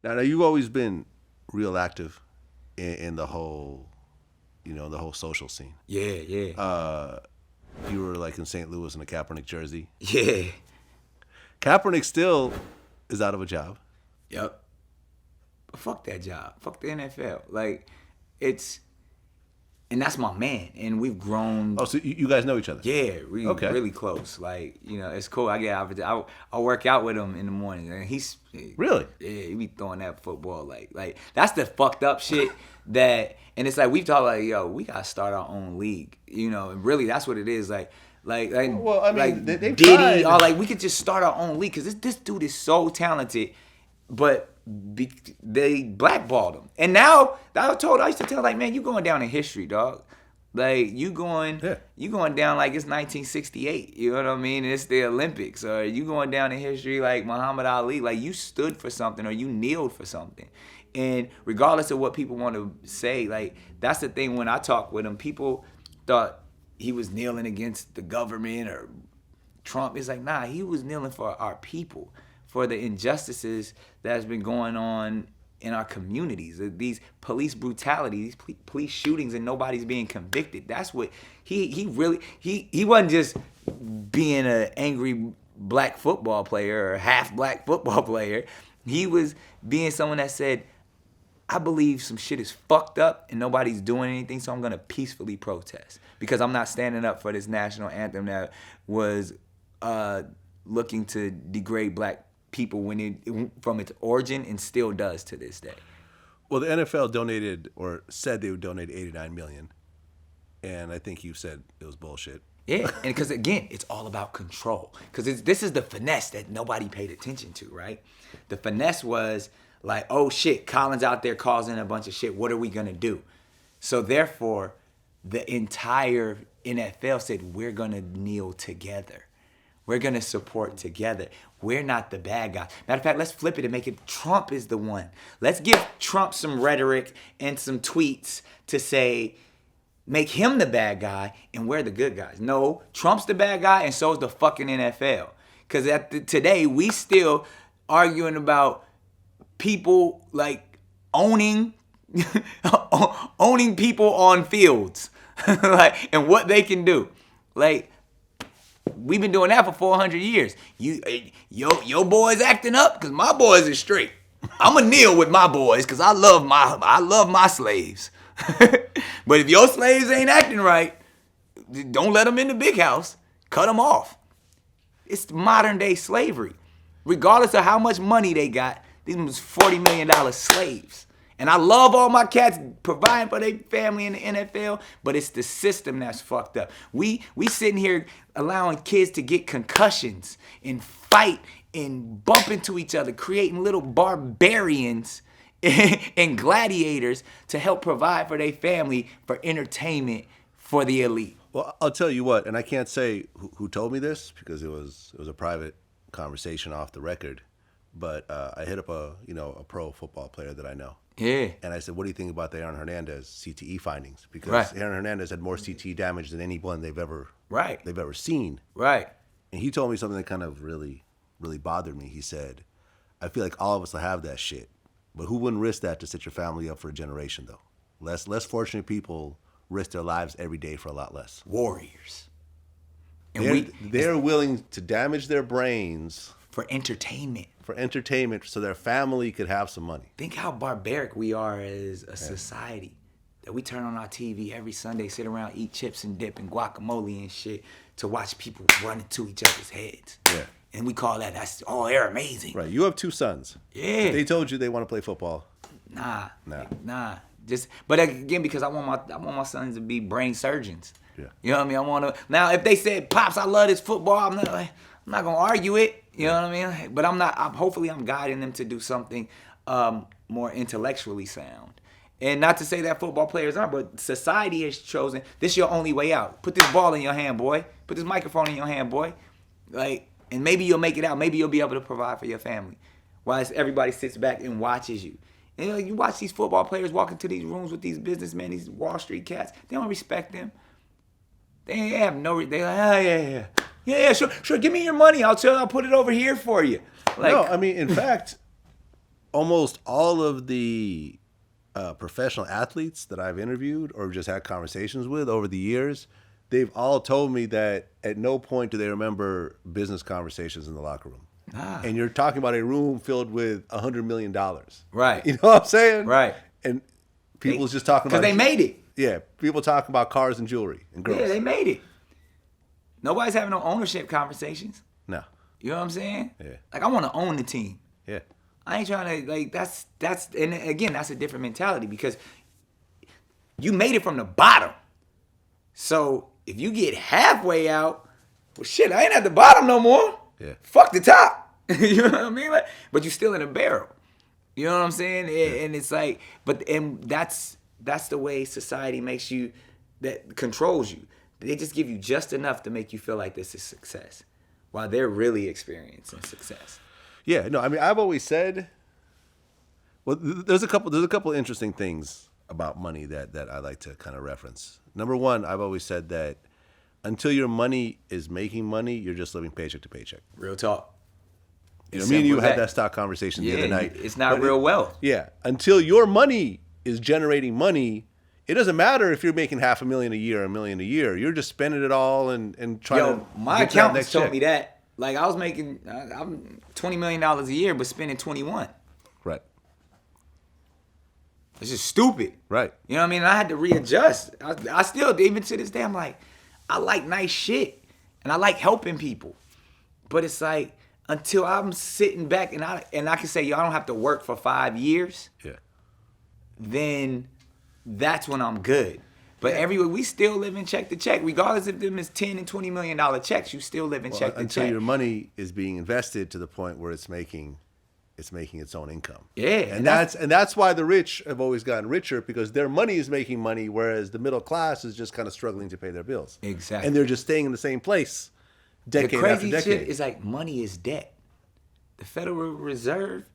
Now, you've always been real active in the whole, the whole social scene. Yeah, yeah. You were like in St. Louis in a Kaepernick jersey. Yeah. Kaepernick still is out of a job. Yep. But fuck that job. Fuck the NFL. Like, it's, and that's my man. And we've grown. Oh, so you guys know each other? Yeah, we Okay. really close. Like, it's cool. I work out with him in the morning, and he's Really? Yeah, he be throwing that football like that's the fucked up shit that, and it's like we've talked like, yo, we gotta start our own league, and really that's what it is. Like, Well, I mean, like they've Diddy, tried. or like we could just start our own league because this dude is so talented, but they blackballed him, and now I used to tell like, man, you going down in history, dog. Like you going down like it's 1968. You know what I mean? It's the Olympics, or you going down in history like Muhammad Ali. Like you stood for something, or you kneeled for something. And regardless of what people want to say, like that's the thing. When I talk with him, people thought he was kneeling against the government or Trump. It's like, nah, he was kneeling for our people, for the injustices that's been going on in our communities, these police brutalities, police shootings, and nobody's being convicted. That's what he wasn't just being an angry black football player or half black football player. He was being someone that said, I believe some shit is fucked up and nobody's doing anything, so I'm gonna peacefully protest because I'm not standing up for this national anthem that was looking to degrade black people from its origin and still does to this day. Well, the NFL donated or said they would donate $89 million, and I think you said it was bullshit. Yeah, and because again, it's all about control. Because this is the finesse that nobody paid attention to, right? The finesse was like, oh shit, Colin's out there causing a bunch of shit. What are we gonna do? So therefore, the entire NFL said we're gonna kneel together. We're going to support together. We're not the bad guy. Matter of fact, let's flip it and make it Trump is the one. Let's give Trump some rhetoric and some tweets to say, make him the bad guy and we're the good guys. No, Trump's the bad guy and so is the fucking NFL. Because today, we still arguing about people like owning people on fields like, and what they can do. Like, we've been doing that for 400 years. Your boys acting up because my boys is straight. I'm gonna kneel with my boys because I love my slaves. But if your slaves ain't acting right, don't let them in the big house. Cut them off. It's modern day slavery. Regardless of how much money they got, these was $40 million slaves. And I love all my cats providing for their family in the NFL, but it's the system that's fucked up. We sitting here allowing kids to get concussions and fight and bump into each other, creating little barbarians and gladiators to help provide for their family for entertainment for the elite. Well, I'll tell you what, and I can't say who told me this because it was a private conversation off the record, but I hit up a pro football player that I know. Yeah. And I said, what do you think about the Aaron Hernandez CTE findings? Because right. Aaron Hernandez had more CTE damage than anyone they've ever seen. Right. And he told me something that kind of really, really bothered me. He said, I feel like all of us will have that shit, but who wouldn't risk that to set your family up for a generation, though? Less fortunate people risk their lives every day for a lot less. Warriors. And they're willing to damage their brains for entertainment. So their family could have some money. Think how barbaric we are as a society. That we turn on our TV every Sunday, sit around, eat chips and dip and guacamole and shit to watch people run into each other's heads. Yeah. And we call that, they're amazing. Right. You have 2 sons. Yeah. If they told you they want to play football. Nah. But again, because I want my sons to be brain surgeons. Yeah. You know what I mean? Now if they said, Pops, I love this football, I'm not gonna argue it. You know what I mean? But hopefully I'm guiding them to do something more intellectually sound. And not to say that football players aren't, but society has chosen, this is your only way out. Put this ball in your hand, boy. Put this microphone in your hand, boy. And maybe you'll make it out. Maybe you'll be able to provide for your family. While everybody sits back and watches you. And you watch these football players walk into these rooms with these businessmen, these Wall Street cats. They don't respect them. They have no, they're like, yeah, sure, give me your money. I'll put it over here for you. No, I mean, in fact, almost all of the professional athletes that I've interviewed or just had conversations with over the years, they've all told me that at no point do they remember business conversations in the locker room. And you're talking about a room filled with $100 million. Right. You know what I'm saying? Right. And people's just talking about... Because they made it. Yeah. People talking about cars and jewelry and girls. Yeah, they made it. Nobody's having no ownership conversations. No. You know what I'm saying? Yeah. Like, I want to own the team. Yeah. I ain't trying to, like, that's, and again, that's a different mentality because you made it from the bottom. So if you get halfway out, well, shit, I ain't at the bottom no more. Yeah. Fuck the top. You know what I mean? Like, but you're still in a barrel. You know what I'm saying? Yeah. And it's like, and that's the way society makes you, that controls you. They just give you just enough to make you feel like this is success, while they're really experiencing success. Yeah, no, I mean, I've always said, well, there's a couple interesting things about money that I like to kind of reference. Number one, I've always said that until your money is making money, you're just living paycheck to paycheck. Real talk. You know, me and you had that stock conversation the other night. It's not real wealth. Yeah, until your money is generating money, it doesn't matter if you're making $500,000 a year or $1 million a year. You're just spending it all and trying to. My accountants told me that. Like, I was making I'm $20 million a year, but spending 21. Right. It's just stupid. Right. You know what I mean? I had to readjust. I still, even to this day, I'm like, I like nice shit. And I like helping people. But it's like, until I'm sitting back and I can say, yo, I don't have to work for 5 years. Yeah. Then that's when I'm good. But everywhere, we still live in check to check. Regardless if them is $10 and $20 million checks, you still live in check to check. Until your money is being invested to the point where it's making its own income. Yeah. And that's why the rich have always gotten richer, because their money is making money, whereas the middle class is just kind of struggling to pay their bills. Exactly. And they're just staying in the same place decade after decade. The crazy shit is like money is debt. The Federal Reserve,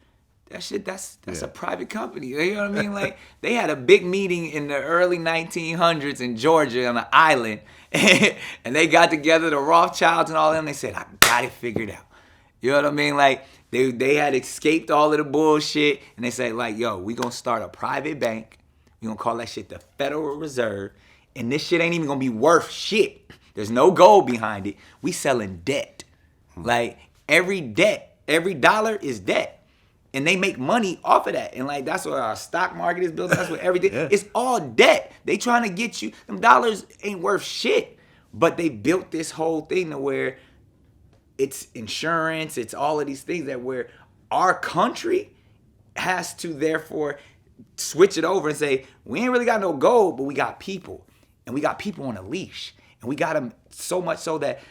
that's a private company. You know what I mean? Like, they had a big meeting in the early 1900s in Georgia on an island, and they got together, the Rothschilds and all them. They said, I got it figured out. You know what I mean? Like, they had escaped all of the bullshit, and they said, like, yo, we gonna start a private bank. We gonna call that shit the Federal Reserve, and this shit ain't even gonna be worth shit. There's no gold behind it. We selling debt. Like, every dollar is debt. And they make money off of that. And like, that's what our stock market is built. That's what everything. Yeah. It's all debt. They trying to get you. Them dollars ain't worth shit. But they built this whole thing to where it's insurance. It's all of these things that where our country has to therefore switch it over and say, we ain't really got no gold, but we got people. And we got people on a leash. And we got them so much so that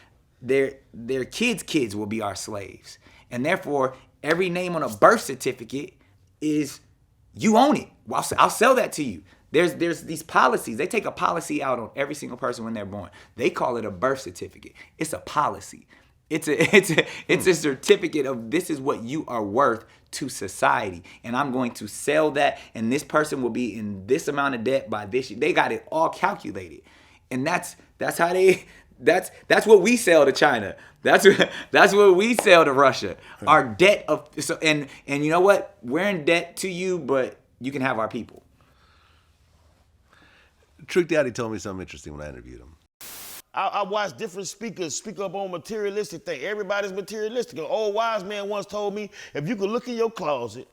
their kids will be our slaves. And therefore, every name on a birth certificate is, you own it. I'll sell that to you. There's these policies. They take a policy out on every single person when they're born. They call it a birth certificate. It's a policy. It's a certificate of this is what you are worth to society. And I'm going to sell that, and this person will be in this amount of debt by this year. They got it all calculated. And that's how that's what we sell to China. That's what we sell to Russia. Our debt and you know what? We're in debt to you, but you can have our people. Trick Daddy told me something interesting when I interviewed him. I watched different speakers speak up on materialistic thing. Everybody's materialistic. An old wise man once told me, if you could look in your closet,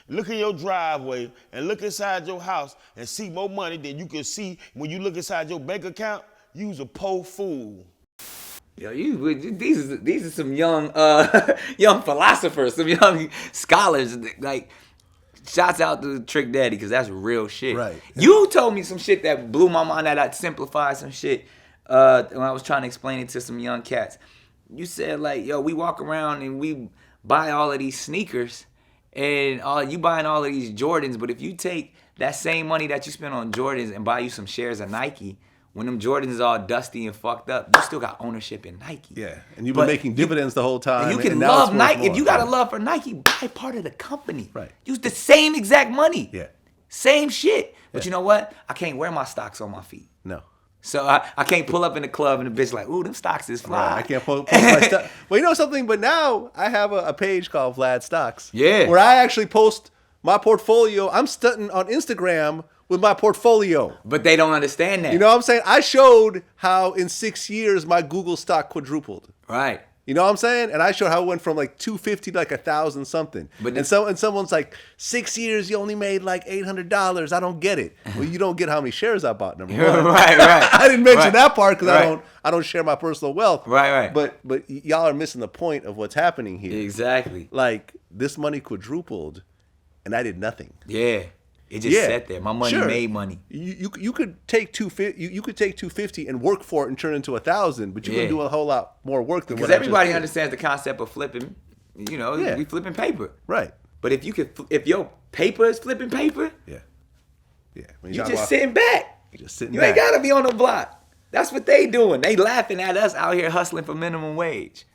look in your driveway, and look inside your house and see more money than you can see when you look inside your bank account, you's a poor fool. Yo, these are some young young philosophers, some young scholars. Like, shouts out to Trick Daddy, because that's real shit. Right. You told me some shit that blew my mind, that I simplified some shit when I was trying to explain it to some young cats. You said, like, yo, we walk around and we buy all of these sneakers, and you buying all of these Jordans, but if you take that same money that you spent on Jordans and buy you some shares of Nike, when them Jordans is all dusty and fucked up, you still got ownership in Nike. Yeah, and you've been making dividends the whole time. And you can love Nike. If you got a love for Nike, buy part of the company. Right. Use the same exact money. Yeah. Same shit. But Yeah. you know what? I can't wear my stocks on my feet. No. So I can't pull up in the club and the bitch like, ooh, them stocks is fly. Right, I can't post my stuff. Well, you know something? But now I have a page called Vlad Stocks. Yeah. Where I actually post my portfolio. I'm stunting on Instagram with my portfolio. But they don't understand that. You know what I'm saying? I showed how in 6 years my Google stock quadrupled. Right. You know what I'm saying? And I showed how it went from like 250 to like 1,000 something. But and someone's like, 6 years you only made like $800. I don't get it. Well, you don't get how many shares I bought. Number one. Right. I didn't mention that part because Right. I don't share my personal wealth. Right. But y'all are missing the point of what's happening here. Exactly. Like this money quadrupled, and I did nothing. Yeah. It just sat there. My money made money. You could take 250. You could take 250 and work for it and turn it into 1,000, but you can do a whole lot more work than because what everybody I just understands the concept of flipping. You know, we flipping paper. Right. But if your paper is flipping paper, Yeah. When you talk just about- sitting back. Just sitting You back. ain't gotta be on the block. That's what they doing. They laughing at us out here hustling for minimum wage.